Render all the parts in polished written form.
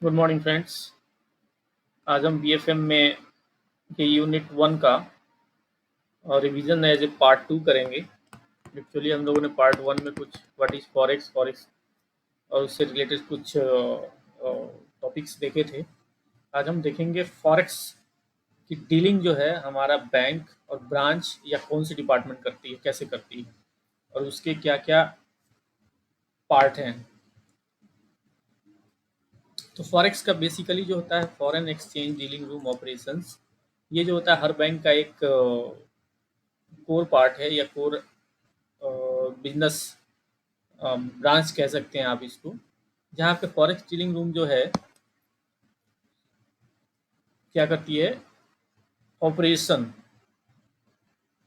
Good morning friends. आज हम BFM में के यूनिट 1 का रिवीजन एज ए पार्ट 2 करेंगे। एक्चुअली हम लोगों ने पार्ट 1 में कुछ व्हाट इज फॉरेक्स फॉरेक्स और उससे रिलेटेड कुछ टॉपिक्स देखे थे। आज हम देखेंगे फॉरेक्स की डीलिंग जो है हमारा बैंक और ब्रांच या कौन सी डिपार्टमेंट करती है, कैसे करती है और उसके क्या क्या पार्ट हैं। तो फॉरेक्स का बेसिकली जो होता है foreign exchange dealing room operations, ये जो होता है हर बैंक का एक कोर पार्ट है या कोर बिजनेस ब्रांच कह सकते हैं आप इसको, जहाँ पे फॉरेक्स डीलिंग रूम जो है क्या करती है, operation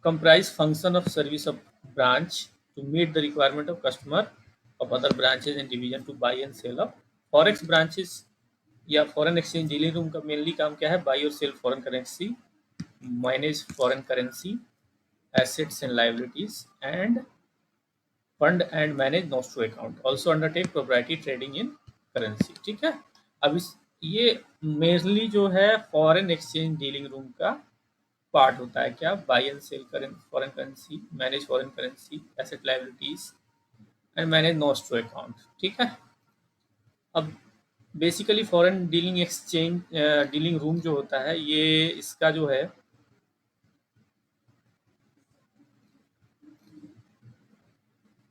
comprise function of service of branch to meet the requirement of customer of other branches and division to buy and sell of forex branches या फॉरेन एक्सचेंज डीलिंग रूम का mainly काम क्या है, बाई और sell foreign currency, manage foreign currency assets and liabilities and fund and manage nostro account, also undertake proprietary trading in currency. ठीक है। अब इस ये मेनली जो है फॉरेन एक्सचेंज डीलिंग रूम का पार्ट होता है। क्या, buy and sell foreign currency, manage foreign currency asset liabilities and manage nostro account. ठीक है। अब basically foreign dealing exchange dealing room जो होता है, ये इसका जो है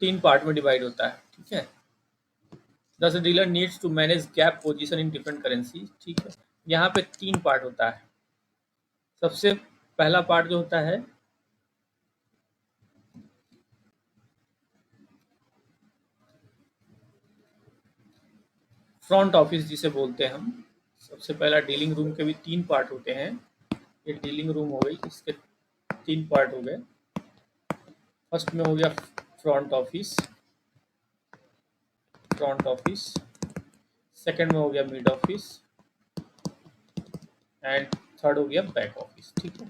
तीन पार्ट में डिवाइड होता है। ठीक है। Thus, the dealer needs to manage gap position in different currency। ठीक है। यहाँ पे तीन पार्ट होता है। सबसे पहला पार्ट जो होता है फ्रंट ऑफिस जिसे बोलते हैं हम। सबसे पहला डीलिंग रूम के भी तीन पार्ट होते हैं। ये डीलिंग रूम हो गई, इसके तीन पार्ट हो गए। फर्स्ट में हो गया फ्रंट ऑफिस, सेकंड में हो गया मिड ऑफिस एंड थर्ड हो गया बैक ऑफिस। ठीक है।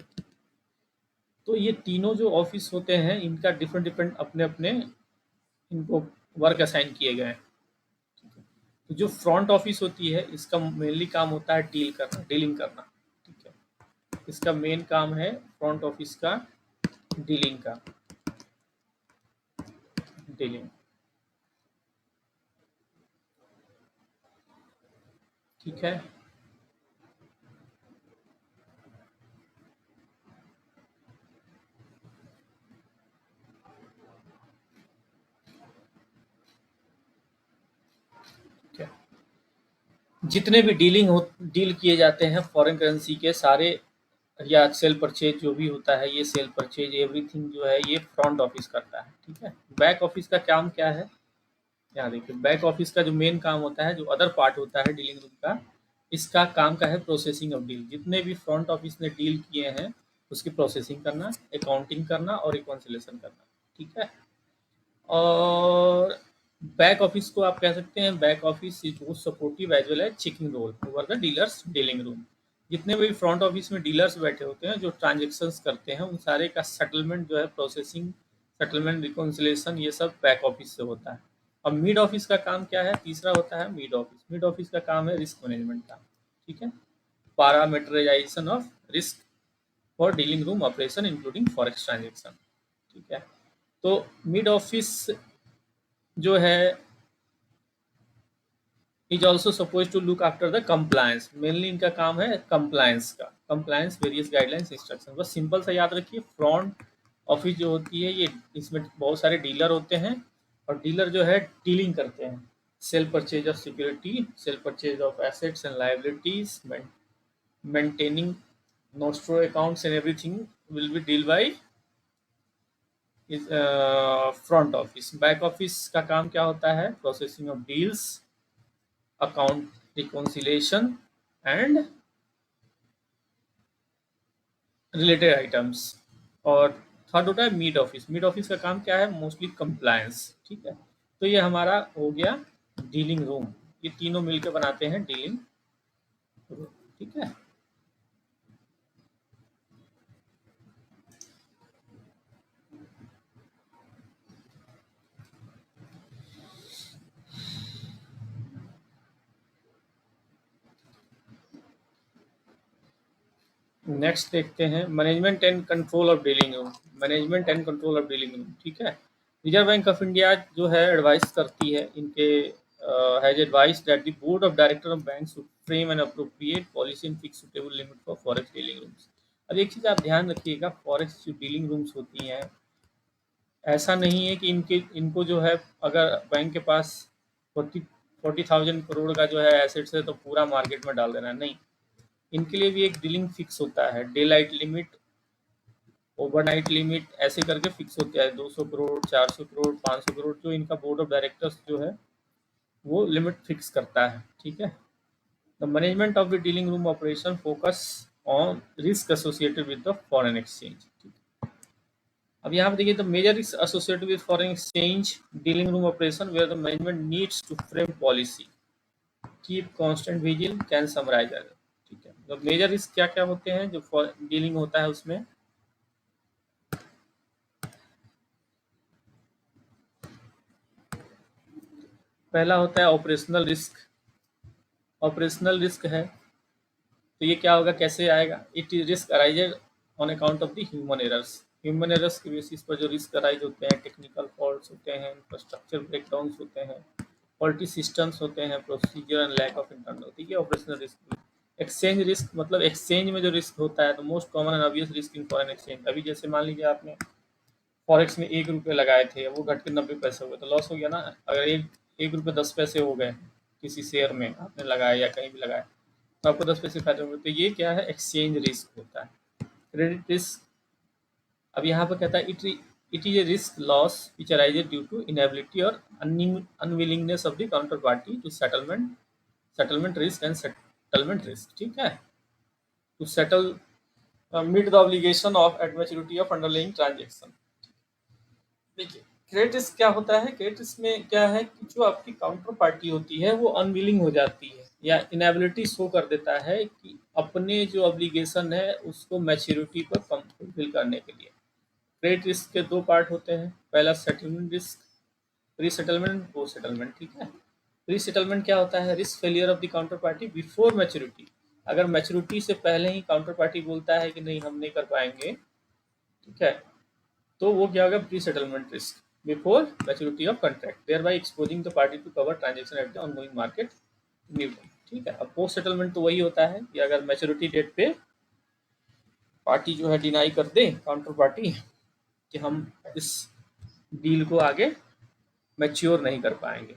तो ये तीनों जो ऑफिस होते हैं इनका डिफरेंट डिफरेंट अपने अपने इनको वर्क असाइन किए गए हैं। तो जो फ्रंट ऑफिस होती है इसका मेनली काम होता है डीलिंग करना। ठीक है। इसका मेन काम है फ्रंट ऑफिस का डीलिंग। ठीक है। ठीक है। जितने भी डील किए जाते हैं फॉरेन करेंसी के सारे या सेल परचेज जो भी होता है, ये सेल परचेज एवरीथिंग जो है ये फ्रंट ऑफिस करता है। ठीक है। बैक ऑफिस का काम क्या है, यहाँ देखिए बैक ऑफिस का जो मेन काम होता है, जो अदर पार्ट होता है डीलिंग रूम का, इसका काम का है प्रोसेसिंग ऑफ डील। जितने भी फ्रंट ऑफिस ने डील किए हैं उसकी प्रोसेसिंग करना, अकाउंटिंग करना और रिकॉन्सिलेशन करना। ठीक है। और बैक ऑफिस को आप कह सकते हैं, back office is both supportive as well as checking role over the dealers dealing room. जितने भी फ्रंट ऑफिस में डीलर्स बैठे होते हैं जो ट्रांजेक्शन्स करते हैं, उन सारे का सेटलमेंट जो है, प्रोसेसिंग, सेटलमेंट, रिकॉन्सिलेशन, ये सब बैक ऑफिस से होता है। और मिड ऑफिस का काम क्या है, तीसरा होता है मिड ऑफिस। मिड ऑफिस का काम है रिस्क मैनेजमेंट का। ठीक है। Parameterisation of risk for dealing room operation including forex transaction. ठीक है। तो मिड ऑफिस जो है is also suppose to look after the compliance. Mainly इनका काम है कंप्लायंस का, कंप्लायंस वेरियस गाइडलाइंस इंस्ट्रक्शन। बस सिंपल सा याद रखिए, फ्रंट ऑफिस जो होती है ये, इसमें बहुत सारे डीलर होते हैं और डीलर जो है डीलिंग करते हैं, cell purchase of security, cell purchase of assets and liabilities, maintaining nostro accounts and everything will be deal by is front office. Back office का काम क्या होता है, processing of deals, account reconciliation and related items. और third होता है mid office. Mid office का काम क्या है, मोस्टली कंप्लायंस। ठीक है। तो ये हमारा हो गया डीलिंग रूम। ये तीनों मिलकर बनाते हैं डीलिंग रूम। ठीक है। नेक्स्ट देखते हैं management and control of dealing room. Management and control of dealing room, ठीक है। रिजर्व बैंक ऑफ इंडिया जो है एडवाइस करती है इनके, has advice that the board of director of bank should frame an appropriate policy and fix suitable limit for forex dealing rooms. अब एक चीज़ आप ध्यान रखिएगा, फॉरेक्स जो डीलिंग रूम्स होती हैं, ऐसा नहीं है कि इनको जो है अगर बैंक के पास 40,000 करोड़ का जो है एसेट्स है तो पूरा मार्केट में डाल देना है, नहीं। इनके लिए भी एक डीलिंग फिक्स होता है, day light limit, overnight limit, ऐसे करके फिक्स होता है। 200 करोड़, 400 करोड़, 500 करोड़, जो इनका बोर्ड ऑफ डायरेक्टर्स जो है वो लिमिट फिक्स करता है, ठीक है। The management of the dealing room operation focus on risk associated with the foreign exchange. अब यहाँ पे देखिए, the major risk associated with foreign exchange dealing room operation where the management needs to frame policy, keep constant vigil, can summarise, ठीक है। तो major risk क्या क्या होते हैं जो डीलिंग होता है उसमें? पहला होता है ऑपरेशनल रिस्क। ऑपरेशनल रिस्क है तो ये क्या होगा, कैसे आएगा? It is risk arises on account of the human errors. Human errors के बेसिस पर जो रिस्क अराइज होते हैं, टेक्निकल फॉल्ट्स होते हैं, इंफ्रास्ट्रक्चर ब्रेकडाउन होते हैं, क्वालिटी सिस्टम्स होते हैं, procedure and lack of internal होती है ऑपरेशनल रिस्क। एक्सचेंज रिस्क मतलब एक्सचेंज में जो रिस्क होता है, तो most common and obvious risk in foreign exchange. अभी जैसे मान लीजिए आपने फॉरेक्स में 1 रुपये लगाए थे, वो घट के 90 पैसे हो गए, तो लॉस हो गया ना। अगर 1 रुपये 10 पैसे हो गए किसी शेयर में आपने लगाया या कहीं भी लगाया, तो आपको 10 पैसे फायदा होंगे। तो ये क्या है, एक्सचेंज रिस्क होता है। क्रेडिट रिस्क, अब यहाँ पर कहता है it is a risk loss which arises due to inability और unwillingness of the counter party to settlement risk and settlement risk, ठीक है, to settle meet the obligation of at maturity of underlying transaction. देखिए, credit risk क्या होता है? Credit risk में क्या है कि जो आपकी काउंटर पार्टी होती है वो अनविलिंग हो जाती है या इनएबिलिटी शो कर देता है कि अपने जो ऑब्लिगेशन है उसको मैच्योरिटी पर फुलफिल करने के लिए। क्रेडिट रिस्क के 2 पार्ट होते हैं। पहला settlement risk, pre settlement, post settlement, ठीक है। प्री सेटलमेंट क्या होता है? Risk failure of the counter party before maturity. अगर मैच्योरिटी से पहले ही काउंटर पार्टी बोलता है कि नहीं हम नहीं कर पाएंगे, ठीक है, तो वो क्या होगा, pre settlement risk before maturity of contract, thereby exposing the party to cover transaction at the ongoing market new, ठीक है। अब पोस्ट सेटलमेंट तो वही होता है कि अगर मैच्योरिटी डेट पे पार्टी जो है डिनाई कर दे, काउंटर पार्टी, कि हम इस डील को आगे मैच्योर नहीं कर पाएंगे।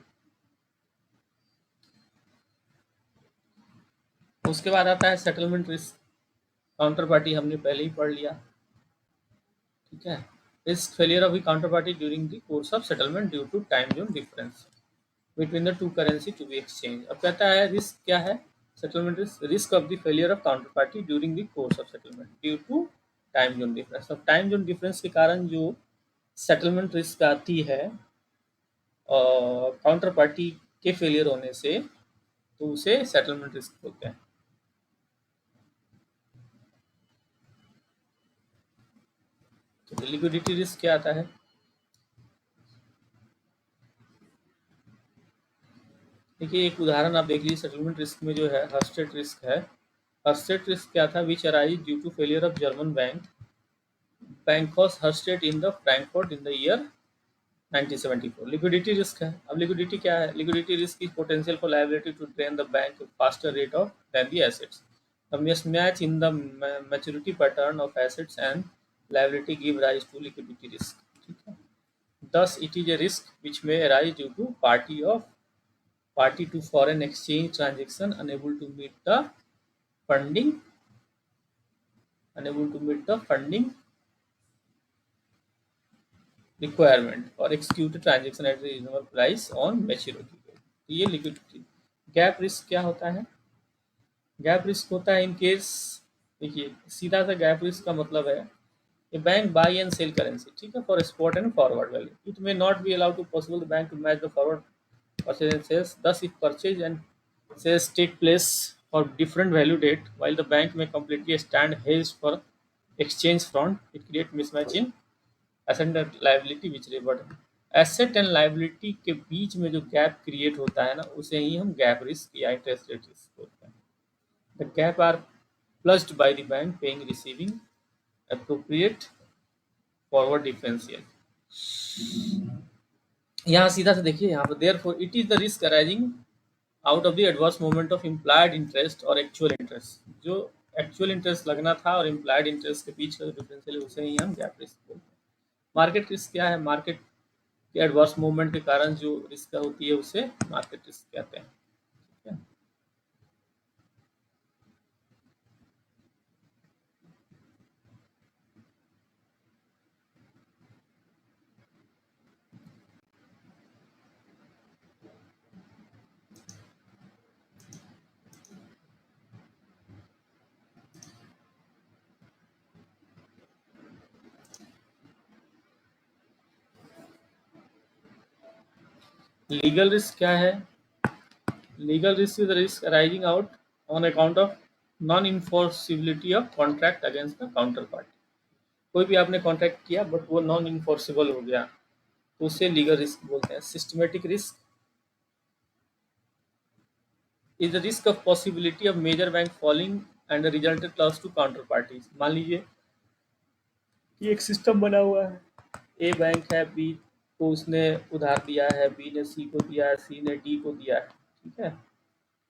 उसके बाद आता है सेटलमेंट रिस्क। काउंटर पार्टी हमने पहले ही पढ़ लिया, ठीक है। Risk failure of the counter party during the course of settlement due to time zone difference between the two currency to be exchange. अब कहता है रिस्क क्या है? Settlement risk, risk of the failure of counter party during the course of settlement due to time zone difference. अब time zone difference के कारण जो settlement risk आती है काउंटर पार्टी के फेलियर होने से, तो उसे सेटलमेंट रिस्क बोलते हैं। तो लिक्विडिटी रिस्क क्या आता है? देखिए, एक उदाहरण आप देख लीजिए सेटलमेंट रिस्क में जो है हर्स्टेड रिस्क है। हर्स्टेड रिस्क क्या था? Which arise due to failure of German bank Bankhaus Herstatt in the Frankfurt in the year 1974। Liquidity risk है। अब लिक्विडिटी क्या है? Liquidity risk is potential for liability to drain the bank faster rate of than the assets. The mismatch in the maturity pattern of assets and liability give rise to liquidity risk, ठीक है। Thus, it is a risk which may arise due to party to foreign exchange transaction funding unable to meet the funding requirement or execute the transaction at a reasonable price on maturity date। तो ये liquidity. Gap risk क्या होता है? Gap risk होता है in case, देखिए सीधा सा गैप रिस्क का मतलब है a bank buy and sell currency, ठीक है, for spot and forward value. It may not be allowed to possible the bank to match the forward purchase and sales. Thus, if purchase and sales take place for different value date, while the bank may completely stand hedged for exchange front, it create mismatch in asset and liability which revert। Asset and liability के बीच में जो gap create होता है ना, उसे ही हम gap risk या इंटरेस्ट रेट रिस्क बोलते हैं। The gap are pledged by the bank paying receiving appropriate forward differential। यहाँ सीधा से देखिए, यहाँ पर therefore it is the risk arising out of the adverse movement of implied interest और actual interest। जो एक्चुअल इंटरेस्ट लगना था और इम्प्लाइड इंटरेस्ट के बीच का जो डिफरेंशियल है उसे ही हम गैप रिस्क बोलते हैं। मार्केट रिस्क क्या है? मार्केट के एडवर्स मूवमेंट के कारण जो रिस्क होती है उसे मार्केट रिस्क कहते हैं। ठीक है। लीगल रिस्क क्या है? Legal risk is the risk arising out on account of non enforceability of contract against the counter party. कोई भी आपने कॉन्ट्रैक्ट किया बट वो नॉन इन्फोर्सिबल हो गया तो उसे लीगल रिस्क बोलते हैं। Systematic risk is the risk of possibility of major bank falling and the resultant loss to counter parties. मान लीजिए कि एक सिस्टम बना हुआ है, ए बैंक है, बी को उसने उधार दिया है, बी ने सी को दिया है, सी ने डी को दिया है। ठीक है।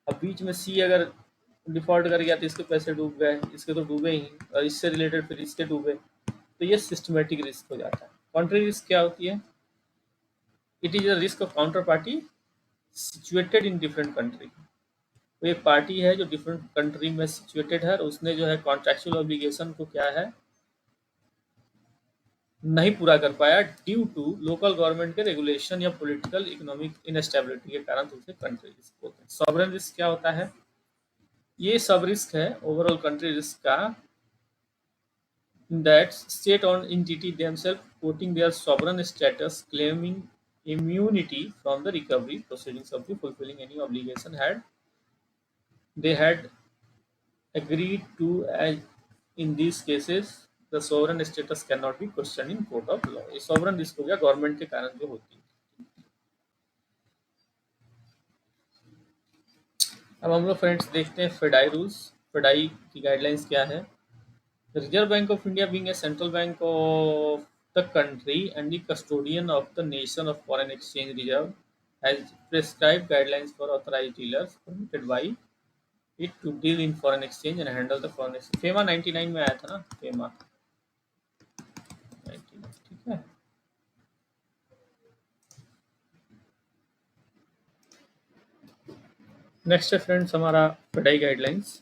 अब बीच में सी अगर डिफॉल्ट कर गया तो इसके पैसे डूब गए, इसके तो डूबे ही, और इससे रिलेटेड फिर इसके डूबे, तो ये सिस्टमेटिक रिस्क हो जाता है। कॉन्ट्री रिस्क क्या होती है? It is a risk of counter party situated in different country. तो एक पार्टी है जो डिफरेंट कंट्री में सिचुएटेड है और उसने जो है कॉन्ट्रेक्चुअल ऑब्लिगेशन को क्या है नहीं पूरा कर पाया ड्यू टू लोकल गवर्नमेंट के रेगुलेशन या पॉलिटिकल इकोनॉमिक इनस्टेबिलिटी के कारण, तो उसे कंट्री रिस्क बोलते हैं। सॉवरेन रिस्क क्या होता है? ये सब रिस्क है ओवरऑल कंट्री रिस्क का, that state-owned entity themselves quoting their sovereign status, claiming immunity from the recovery proceedings of the fulfilling any obligation had they had agreed to, as in these cases the sovereign status cannot be questioned in court of law। ये sovereign risk हो गया government के कारण जो होती है। अब हम लोग फ्रेंड्स देखते हैं फेडाई रूल्स। फेडाई की गाइडलाइंस क्या है? The Reserve Bank of India, being a central bank of the country and the custodian of the nation of foreign exchange reserve, has prescribed guidelines for authorized dealers permitted by it to deal in foreign exchange and handle the foreign exchange। FEMA 99 में आया था ना, FEMA 99। ठीक है। Next है friends हमारा FEDAI guidelines.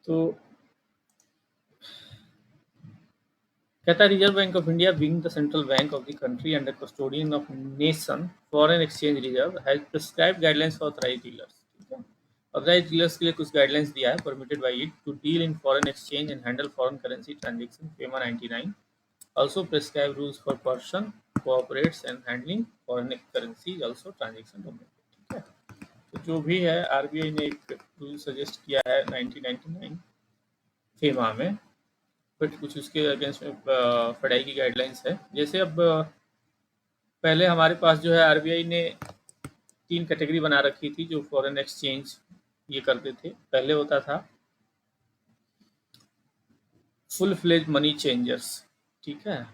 तो कहता है reserve bank of India being the central bank of the country and the custodian of nation foreign exchange reserve has prescribed guidelines for authorised dealers. ठीक है। ऑथराइज्ड डीलर्स के लिए कुछ गाइडलाइंस दिया है, permitted by it to deal in foreign exchange and handle foreign currency transaction, FEMA 99। also prescribe rules for person cooperates and handling foreign currency also transaction domain। ठीक है। तो जो भी है आरबीआई ने एक रूल सजेस्ट किया है 1999 फेमा में, बट कुछ उसके अगेंस्ट में फेडाई की गाइडलाइंस है। जैसे अब पहले हमारे पास जो है आरबीआई ने 3 कैटेगरी बना रखी थी जो फॉरेन एक्सचेंज ये करते थे। पहले होता था फुल फ्लेज मनी चेंजर्स। ठीक है।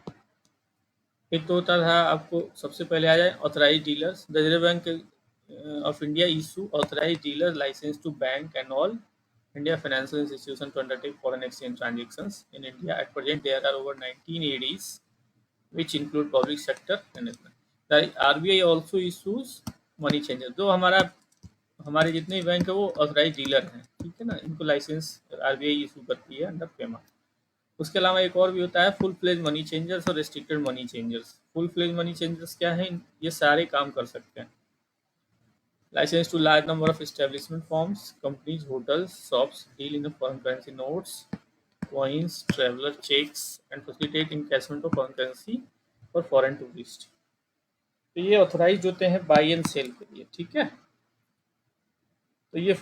एक तो होता था, आपको सबसे पहले आ जाए authorise dealers. The reserve bank of India issue authorise dealer licence to bank and all India financial institution to undertake foreign exchange transactions in India। At present, there are over 19 ADs, which include public sector and the RBI also issues money changers। तो हमारे जितने भी bank है वो authorise dealer हैं। ठीक है ना, इनको लाइसेंस आरबीआई इशू करती है अंडर फेमा। उसके अलावा एक और भी होता है फुल फ्लेज मनी चेंजर्स और restricted money changers. Full fledge money changers क्या है? ये सारे काम कर सकते हैं। Licence to large number of establishment firms, companies, hotels, shops deal in foreign currency notes, coins, traveller cheques and facilitate encashment of foreign currency for foreign tourist. तो ये ऑथराइज होते हैं बाई एंड सेल के लिए। ठीक है। तो ये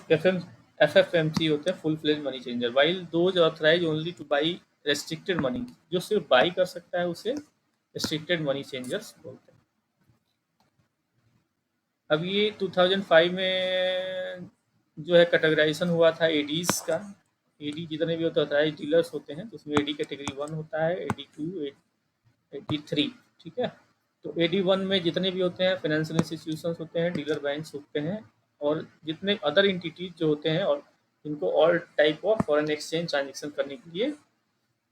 एफएफएमसी होते हैं full fledge money changer. While those authorise only to buy restricted money, जो सिर्फ बाई कर सकता है उसे रेस्ट्रिक्टेड मनी चेंजर्स बोलते हैं। अब ये 2005 में जो है कैटेगराइजेशन हुआ था एडीज का। एडी जितने भी होते हैं डीलर्स होते हैं, तो उसमें एडी कैटेगरी 1 होता है, एडी 2, एडी 3, ठीक है। तो एडी 1 में जितने भी होते हैं फाइनेंशियल इंस्टीट्यूशंस होते हैं, डीलर बैंक्स होते हैं, और जितने अदर इंटिटीज जो होते हैं और इनको all type of foreign exchange transaction करने के लिए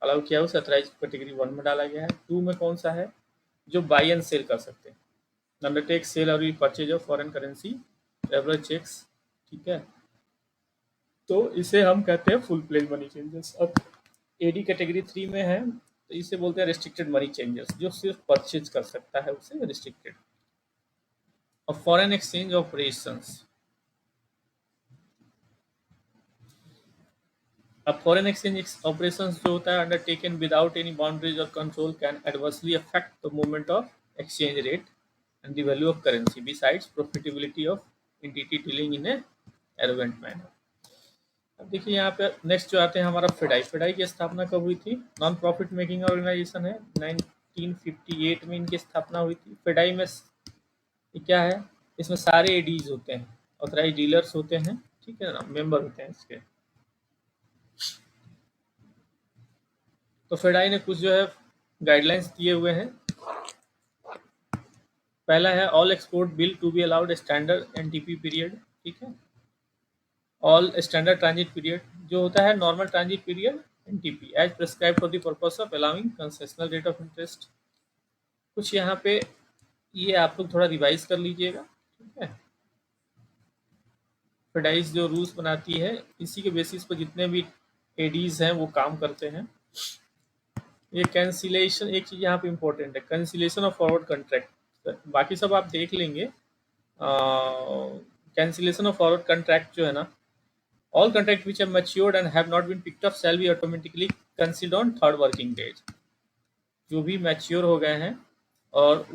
अलाउ किया, उसे अथराइज कैटेगरी 1 में डाला गया है। 2 में कौन सा है? जो बाई एंड सेल कर सकते हैं, अंडरटेक सेल और purchase of foreign currency, traveller cheques, ठीक है। तो इसे हम कहते हैं फुल प्लेज मनी चेंजर्स। अब एडी कैटेगरी 3 में है, तो इसे बोलते हैं रिस्ट्रिक्टेड मनी चेंजर्स, जो सिर्फ परचेज कर सकता है, उसे रिस्ट्रिक्टेड। और फॉरेन एक्सचेंज ऑपरेशंस, अब फॉरेन एक्सचेंज ऑपरेशंस जो होता है अंडरटेकन विदाउट एनी बाउंड्रीज और control can adversely affect the movement of exchange rate and the value of currency besides profitability of entity dealing in A arrogant manner. अब देखिए यहाँ पे next जो आते हैं हमारा फेडाई। फेडाई की स्थापना कब हुई थी? नॉन प्रॉफिट मेकिंग ऑर्गेनाइजेशन है, 1958 में इनकी स्थापना हुई थी। फेडाई में ये क्या है? इसमें सारे एडीज होते हैं, ऑथराइज डीलर्स होते हैं, ठीक है ना, मेंबर होते हैं इसके। तो फेडाई ने कुछ जो है गाइडलाइंस दिए हुए हैं। पहला है all export bill to be allowed standard NTP period, ठीक है। ऑल स्टैंडर्ड ट्रांजिट पीरियड जो होता है normal transit period NTP as prescribe for the purpose of allowing concessional rate of interest. कुछ यहाँ पे ये आप लोग थोड़ा रिवाइज कर लीजिएगा, ठीक है। फेडाइस जो रूल्स बनाती है, इसी के बेसिस पर जितने भी एडीज हैं वो काम करते हैं। ये कैंसिलेशन, एक चीज़ यहाँ पे इम्पोर्टेंट है, कैंसिलेशन ऑफ फॉरवर्ड कॉन्ट्रैक्ट। बाकी सब आप देख लेंगे। कैंसिलेशन ऑफ फॉरवर्ड कॉन्ट्रैक्ट जो है ना, all contract which have matured and have not been picked up shall be automatically cancelled on 3rd working days. जो भी मैच्योर हो गए हैं और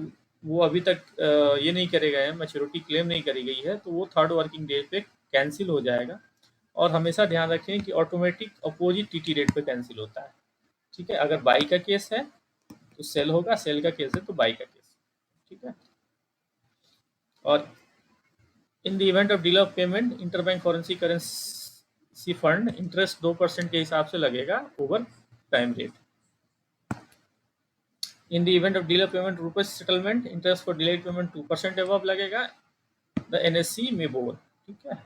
वो अभी तक ये नहीं करे गए हैं, मैच्योरिटी क्लेम नहीं करी गई है, तो वो 3rd वर्किंग डे पे कैंसिल हो जाएगा। और हमेशा ध्यान रखें कि ऑटोमेटिक अपोजिट टीटी रेट पे कैंसिल होता है, ठीक है। अगर बाई का केस है तो सेल होगा, सेल का केस है तो बाई का केस, ठीक है। और in the event of delay of payment interbank forensic currency fund interest 2% के हिसाब से लगेगा over time rate. In the event of delay payment rupees settlement interest for delayed payment 2% above लगेगा द एनएससी में बोल, ठीक है।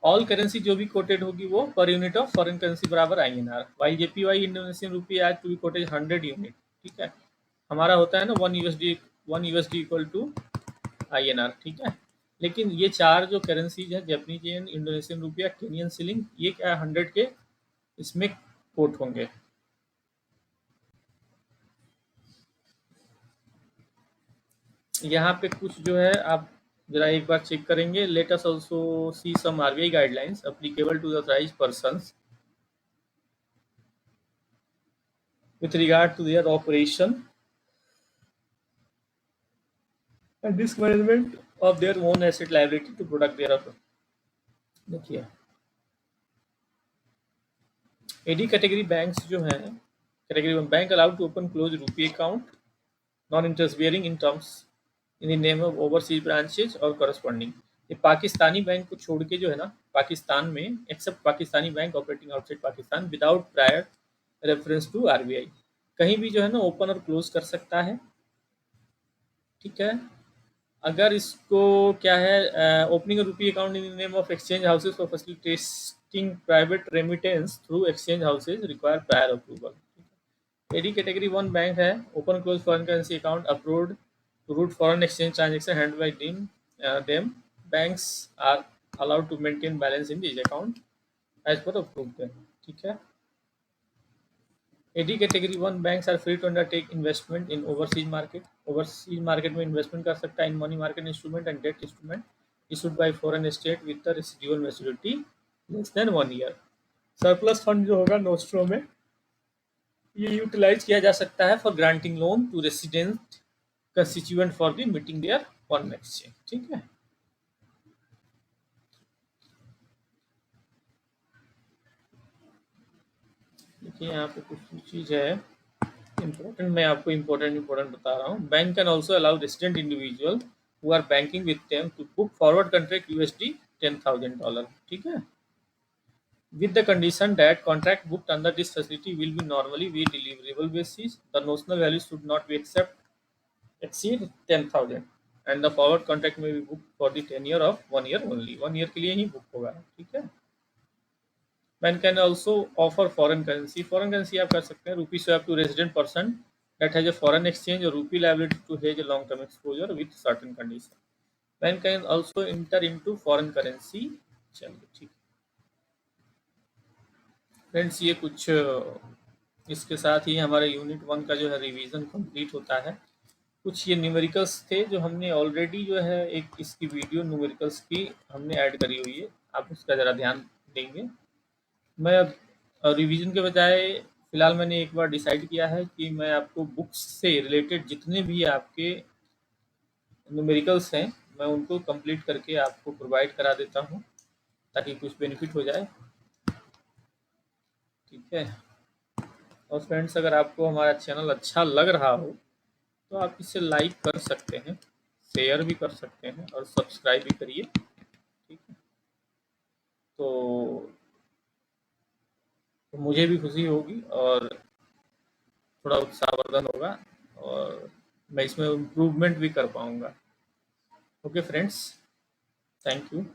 ऑल करेंसी जो भी कोटेड होगी वो per unit of foreign currency बराबर INR, वाई जेपीवाई इंडोनेशियन रुपी आज टू बी कोटेज 100 यूनिट, ठीक है। हमारा होता है ना 1 USD इक्वल टू INR, ठीक है। लेकिन ये चार जो करेंसीज है, Japanese yen, Indonesian rupiah, Kenyon shilling, ये क्या 100 के इसमें कोट होंगे। यहाँ पे कुछ जो है आप जरा एक बार चेक करेंगे। Let us also see some RBI guidelines applicable to the authorised persons with regard to their operation and risk management of their own asset liability to protect their own. देखिए एडी कैटेगरी बैंक्स जो हैं, category bank allowed to open close rupee account non interest bearing in terms in the name of overseas branches और corresponding. ये Pakistani bank को छोड़ के जो है ना, पाकिस्तान में except Pakistani bank operating outside Pakistan without prior reference to RBI, कहीं भी जो है ना ओपन और क्लोज कर सकता है, ठीक है। अगर इसको क्या है, opening rupee account in name of exchange houses for facilitating private remittance through exchange houses require prior approval. AD category 1 bank है, open close foreign currency account approved to route foreign exchange transaction hand by them. Banks are allowed to maintain balance in this account as per approved, ठीक है। AD category 1 banks are free to undertake investment in overseas market. Overseas market में investment कर सकता है in money market instrument and debt instrument issued by foreign state with the residual maturity less than 1 year. Surplus fund जो होगा nostro में, ये utilise किया जा सकता है for granting loan to resident constituent for the meeting their foreign exchange, ठीक है। देखिए यहाँ पे कुछ चीज़ है इम्पोर्टेंट, मैं आपको इम्पोर्टेंट बता रहा हूँ। Bank can also allow resident individual who are banking with them to book forward contract USD $10,000. ठीक है, with the condition that contract booked under this facility will be normally be deliverable basis. The notional value should not be exceed 10,000 and the forward contract may be booked for the tenure of 1 year only. 1 year के लिए ही book होगा, ठीक है. Man can also offer foreign currency. Foreign currency आप कर सकते हैं rupee swap to resident person that has a foreign exchange or rupee liability to hedge a long term exposure with certain condition. Man can also enter into foreign currency. चलिए ठीक friends, ये कुछ इसके साथ ही हमारे यूनिट 1 का जो है रिवीजन कंप्लीट होता है. कुछ ये न्यूमेरिकल्स थे जो हमने ऑलरेडी जो है एक इसकी वीडियो न्यूमेरिकल्स की हमने ऐड करी हुई है, आप उसका ज़रा ध्यान देंगे. मैं अब रिवीजन के बजाय फ़िलहाल मैंने एक बार डिसाइड किया है कि मैं आपको बुक्स से रिलेटेड जितने भी आपके न्यूमेरिकल्स हैं मैं उनको कंप्लीट करके आपको प्रोवाइड करा देता हूँ ताकि कुछ बेनिफिट हो जाए, ठीक है. और फ्रेंड्स, अगर आपको हमारा चैनल अच्छा लग रहा हो तो आप इसे लाइक कर सकते हैं, शेयर भी कर सकते हैं और सब्सक्राइब भी करिए, ठीक है. तो मुझे भी खुशी होगी और थोड़ा उत्साहवर्धन होगा और मैं इसमें इम्प्रूवमेंट भी कर पाऊँगा. Okay friends, thank you.